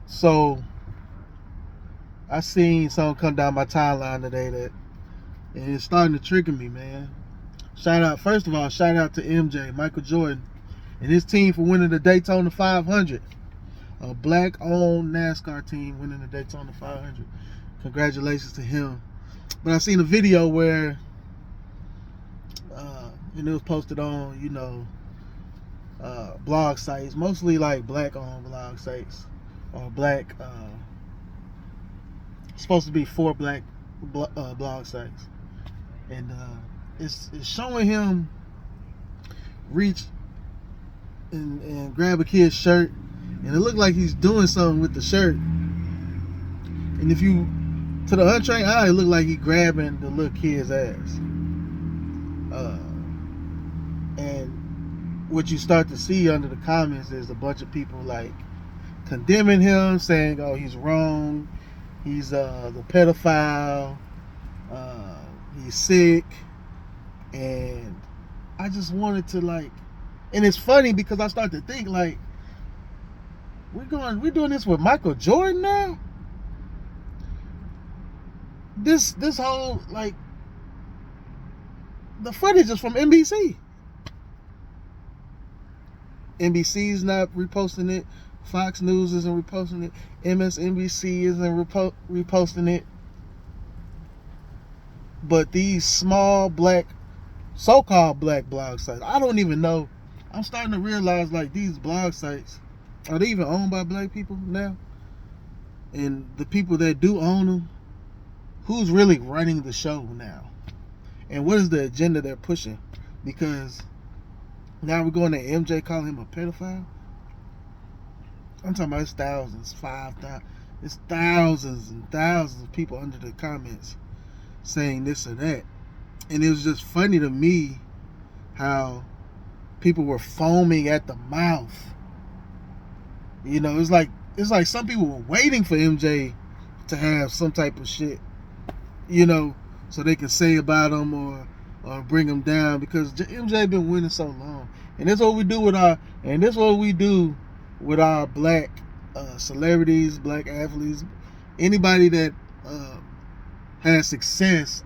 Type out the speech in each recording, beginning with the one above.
So I seen something come down my timeline today that and it's starting to trigger me, man. First of all, shout out to MJ, Michael Jordan, and his team for winning the Daytona 500. A black-owned NASCAR team winning the Daytona 500. Congratulations to him. But I seen a video where, and it was posted on, blog sites, mostly like black-owned blog sites, or black. Supposed to be 4 black blog sites, and it's showing him reach and grab a kid's shirt, and it looked like he's doing something with the shirt. And if you, to the untrained eye, it looked like he grabbing the little kid's ass. And what you start to see under the comments is a bunch of people like condemning him, saying, "Oh, he's wrong. He's the pedophile. He's sick." And I just wanted to like, and it's funny because I start to think like, we're doing this with Michael Jordan now. This whole like, the footage is from NBC. NBC's not reposting it. Fox News isn't reposting it. MSNBC isn't reposting it. But these small black, so-called black blog sites, I don't even know. I'm starting to realize like these blog sites, are they even owned by black people now? And the people that do own them, who's really running the show now? And what is the agenda they're pushing? Because now we're going to MJ calling him a pedophile. I'm talking about it's thousands, 5,000. It's thousands and thousands of people under the comments saying this or that. And it was just funny to me how people were foaming at the mouth. It's like some people were waiting for MJ to have some type of shit, so they can say about him or bring him down, because MJ been winning so long. And that's what we do with our black celebrities, black athletes, anybody that has success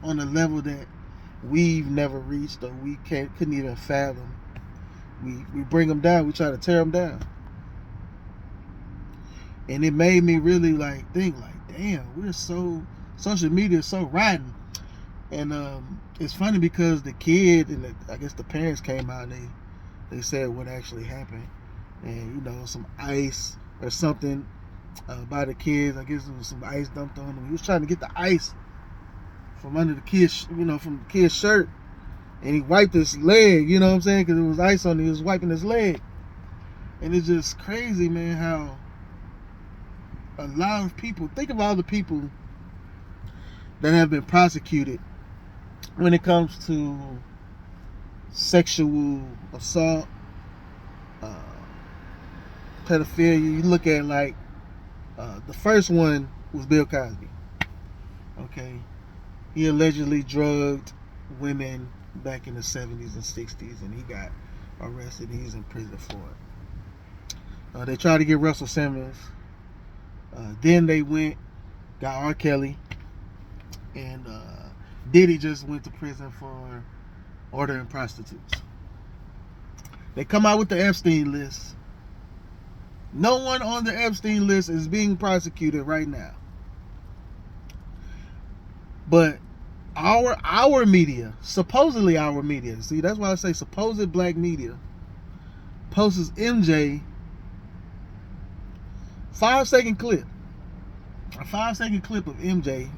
on a level that we've never reached or we couldn't even fathom. We bring them down. We try to tear them down. And it made me really like think like, damn, social media is so rotten. And it's funny because the kid and I guess the parents came out and they said what actually happened. And some ice or something by the kids. I guess it was some ice dumped on him. He was trying to get the ice from under the kid's, from the kid's shirt, and he wiped his leg. You know what I'm saying? Because there was ice on it. He was wiping his leg, and it's just crazy, man. How a lot of people, think of all the people that have been prosecuted when it comes to sexual assault, pedophilia. You look at like the first one was Bill Cosby. Okay, he allegedly drugged women back in the 70s and 60s, and he got arrested and he's in prison for it. They tried to get Russell Simmons. Then they got R. Kelly, and Diddy just went to prison for ordering prostitutes. They come out with the Epstein list. No one on the Epstein list is being prosecuted right now. But our media, supposedly our media, see, that's why I say supposed black media, posts MJ 5-second clip. A 5-second clip of MJ.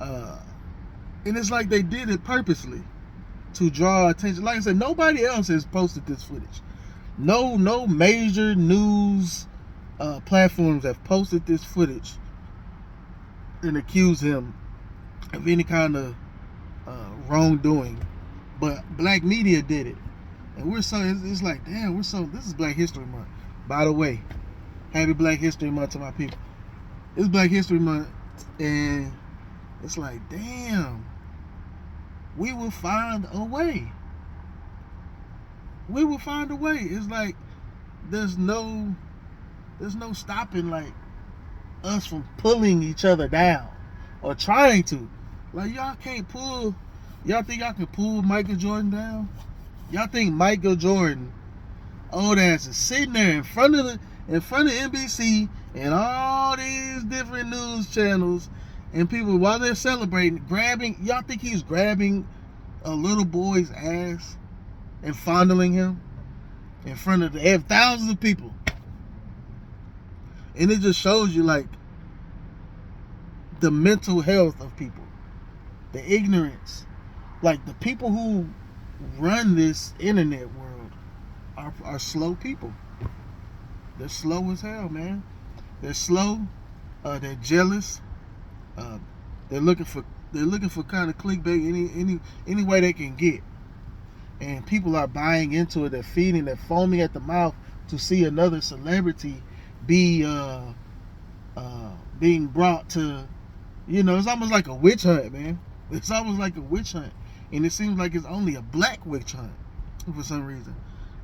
And it's like they did it purposely to draw attention. Like I said, nobody else has posted this footage. No major news platforms have posted this footage and accused him of any kind of wrongdoing. But black media did it. And it's like, damn, this is Black History Month. By the way, happy Black History Month to my people. It's Black History Month, and it's like, damn, we will find a way. We will find a way. It's like there's no There's no stopping like us from pulling each other down or trying to. Like y'all can't pull. Y'all think y'all can pull Michael Jordan down? Y'all think Michael Jordan, old ass, is sitting there in front of NBC and all these different news channels and people while they're celebrating, grabbing? Y'all think he's grabbing a little boy's ass and fondling him in front of thousands of people? And it just shows you like the mental health of people, the ignorance. Like the people who run this internet world are slow people. They're slow as hell, man. They're slow. They're jealous. They're looking for kind of clickbait any way they can get. And people are buying into it. They're feeding. They're foaming at the mouth to see another celebrity be being brought to. It's almost like a witch hunt, man. It's almost like a witch hunt, and it seems like it's only a black witch hunt for some reason.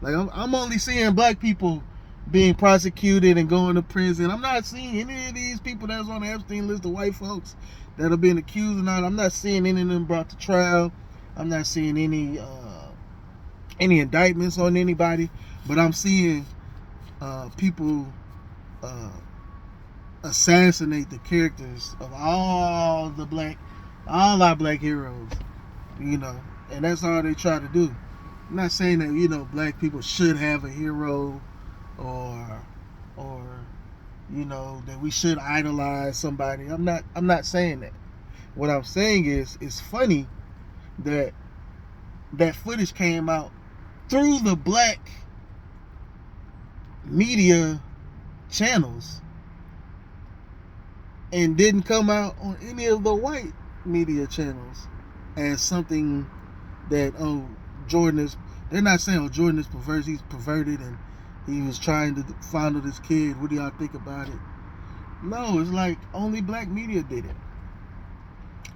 Like I'm only seeing black people being prosecuted and going to prison. I'm not seeing any of these people that's on the Epstein list of white folks that are being accused and all. I'm not seeing any of them brought to trial. I'm not seeing any indictments on anybody. But I'm seeing people assassinate the characters of all our black heroes. And that's all they try to do. I'm not saying that black people should have a hero or that we should idolize somebody. I'm not saying that. What I'm saying is it's funny that footage came out through the black media channels and didn't come out on any of the white media channels as something that Jordan is. They're not saying Jordan is perverse. He's perverted and he was trying to fondle this kid. What do y'all think about it? No, it's like only black media did it,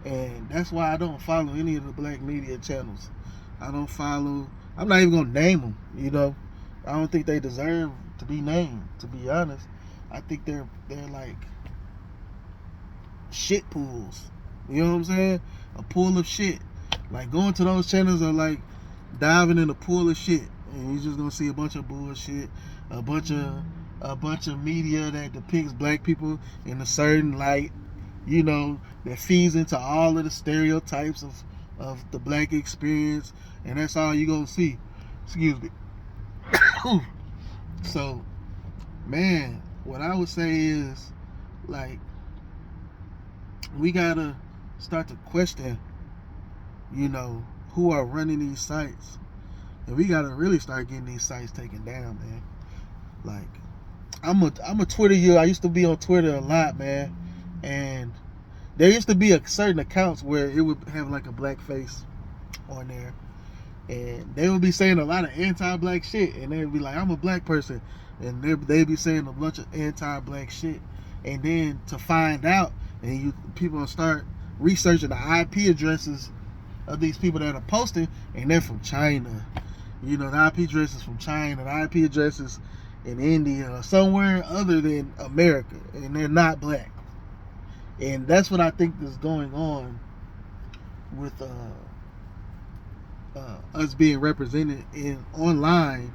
and that's why I don't follow any of the black media channels. I'm not even gonna name them. I don't think they deserve to be named. To be honest, I think they're like shit pools. You know what I'm saying? A pool of shit. Like going to those channels are like diving in a pool of shit, and you're just gonna see a bunch of bullshit, a bunch of media that depicts black people in a certain light, that feeds into all of the stereotypes of the black experience, and that's all you're gonna see. Excuse me. So, man, what I would say is, like, we gotta start to question, who are running these sites. And we gotta really start getting these sites taken down, man. Like, I'm a Twitter user. I used to be on Twitter a lot, man. And there used to be certain accounts where it would have like a black face on there. And they would be saying a lot of anti-black shit. And they'd be like, I'm a black person. And they'd be saying a bunch of anti-black shit. And then to find out, and people will start researching the IP addresses of these people that are posting, and they're from China. The IP addresses from China, the IP addresses in India or somewhere other than America, and they're not black. And that's what I think is going on with us being represented online.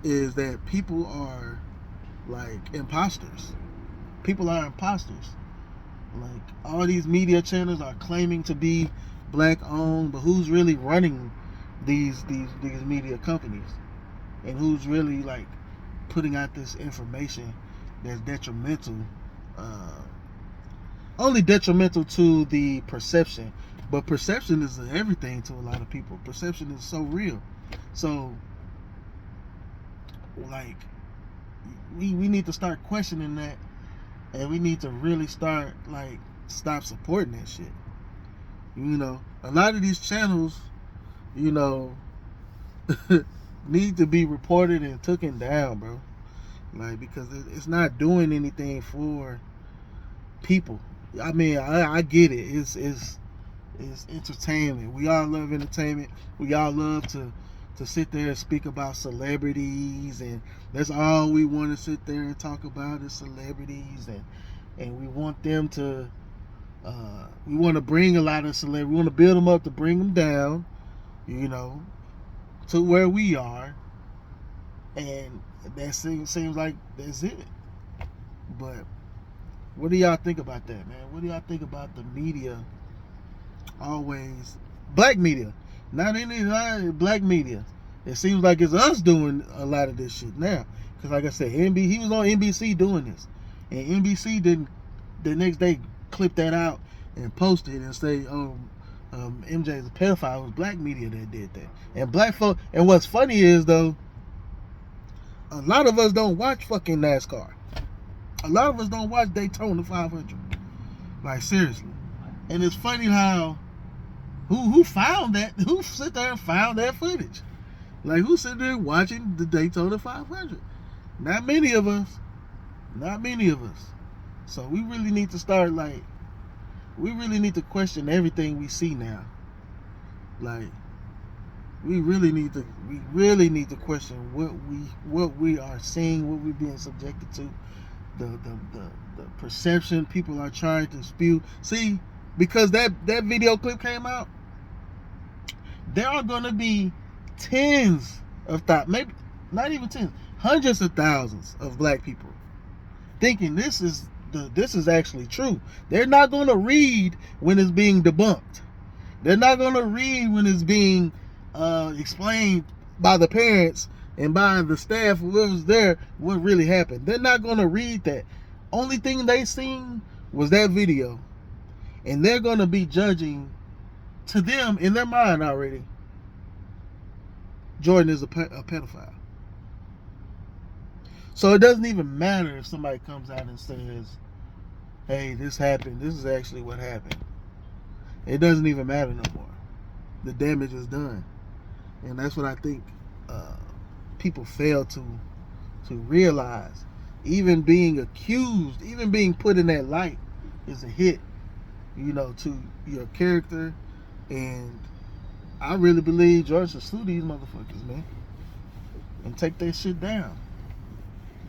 Is that people are like imposters. People are imposters. Like all these media channels are claiming to be black owned, but who's really running these media companies? And who's really like putting out this information that's detrimental? Only detrimental to the perception, but perception is everything to a lot of people. Perception is so real. So like we need to start questioning that, and we need to really start stop supporting that shit. A lot of these channels, need to be reported and taken down, bro. Like, because it's not doing anything for people. I mean, I get it. It's entertainment. We all love entertainment. We all love to to sit there and speak about celebrities, and that's all we want to sit there and talk about is celebrities, and we want them to we want to bring a lot of celebrities. We want to build them up to bring them down, you know, to where we are, and that seems like that's it. But what do y'all think about that, man? What do y'all think about the media always, black media, not any black media? It seems like it's us doing a lot of this shit now. Because like I said, he was on NBC doing this, and NBC didn't the next day clip that out and post it and say, MJ is a pedophile. It was black media that did that. And black folk. And what's funny is though, a lot of us don't watch fucking NASCAR. A lot of us don't watch Daytona 500. Like seriously. And it's funny how who found that? Who sit there and found that footage? Like who sit there watching the Daytona 500? Not many of us. Not many of us. So we really need to start we really need to question everything we see now. Like we really need to question what we are seeing, what we're being subjected to, the perception people are trying to spew. See, because that video clip came out, there are gonna be tens of thousands, maybe not even tens, hundreds of thousands of black people thinking this is actually true. They're not going to read when it's being debunked. They're not going to read when it's being explained by the parents and by the staff who was there what really happened. They're not going to read that. Only thing they seen was that video, and they're going to be judging, to them in their mind already, Jordan is a pedophile. So it doesn't even matter if somebody comes out and says, hey, this happened. This is actually what happened. It doesn't even matter no more. The damage is done. And that's what I think people fail to realize. Even being accused, even being put in that light is a hit, to your character. And I really believe George should sue these motherfuckers, man. And take that shit down.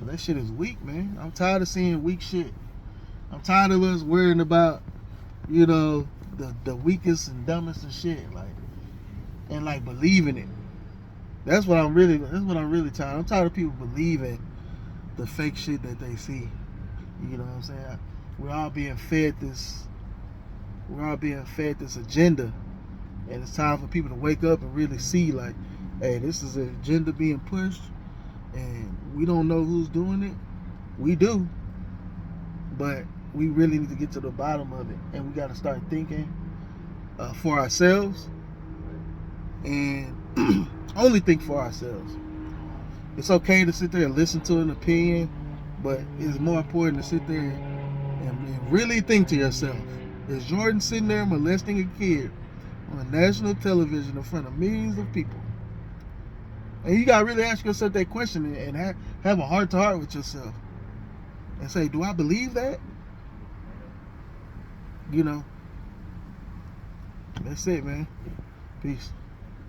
That shit is weak, man. I'm tired of seeing weak shit. I'm tired of us worrying about, the weakest and dumbest and shit, and believing it. That's what I'm really tired. I'm tired of people believing the fake shit that they see. You know what I'm saying? We're all being fed this agenda, and it's time for people to wake up and really see, hey, this is an agenda being pushed. And we don't know who's doing it. We do. But we really need to get to the bottom of it. And we got to start thinking for ourselves. And only think for ourselves. It's okay to sit there and listen to an opinion. But it's more important to sit there and really think to yourself. Is Jordan sitting there molesting a kid on national television in front of millions of people? And you gotta really ask yourself that question and have a heart-to-heart with yourself and say, do I believe that? That's it, man. Peace.